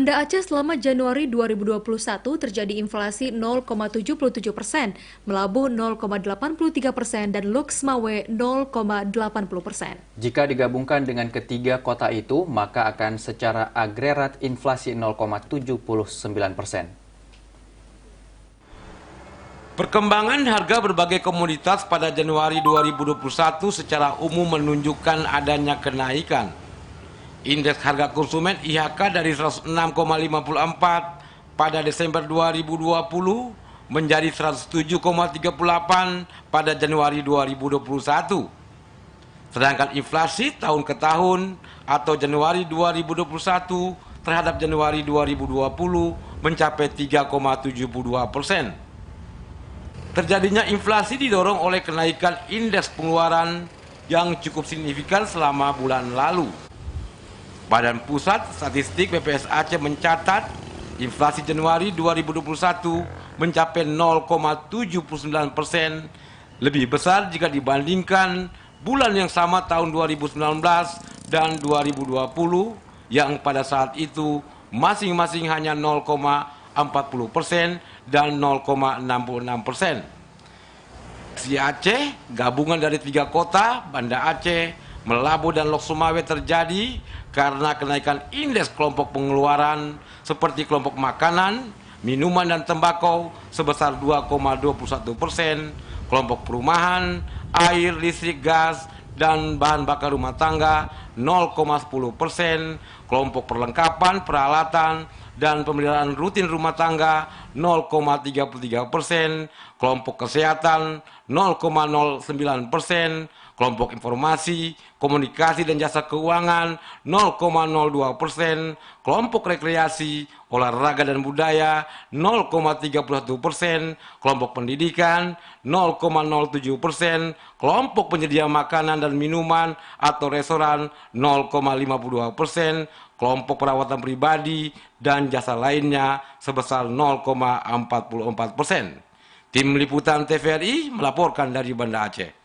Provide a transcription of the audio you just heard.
Banda Aceh selama Januari 2021 terjadi inflasi 0,77%, Melabuh 0,83% dan Lux Mawe 0,80%. Jika digabungkan dengan ketiga kota itu, maka akan secara agregat inflasi 0,79%. Perkembangan harga berbagai komoditas pada Januari 2021 secara umum menunjukkan adanya kenaikan. Indeks harga konsumen IHK dari 106,54 pada Desember 2020 menjadi 107,38 pada Januari 2021. Sedangkan inflasi tahun ke tahun atau Januari 2021 terhadap Januari 2020 mencapai 3,72%. Terjadinya inflasi didorong oleh kenaikan indeks pengeluaran yang cukup signifikan selama bulan lalu. Badan Pusat Statistik BPS Aceh mencatat inflasi Januari 2021 mencapai 0,79%, lebih besar jika dibandingkan bulan yang sama tahun 2019 dan 2020 yang pada saat itu masing-masing hanya 0,40% dan 0,66%. Si Aceh, gabungan dari tiga kota, Banda Aceh, Melabuh dan Lok Sumawe terjadi karena kenaikan indeks kelompok pengeluaran seperti kelompok makanan, minuman dan tembakau sebesar 2,21%, kelompok perumahan, air, listrik, gas, dan bahan bakar rumah tangga 0,10%, kelompok perlengkapan, peralatan, dan pemeliharaan rutin rumah tangga 0,33%, kelompok kesehatan 0,09%, kelompok informasi, komunikasi dan jasa keuangan 0,02%, kelompok rekreasi, olahraga dan budaya 0,31%, kelompok pendidikan 0,07%, kelompok penyedia makanan dan minuman atau restoran 0,52%, kelompok perawatan pribadi dan jasa lainnya sebesar 0,44%. Tim Liputan TVRI melaporkan dari Banda Aceh.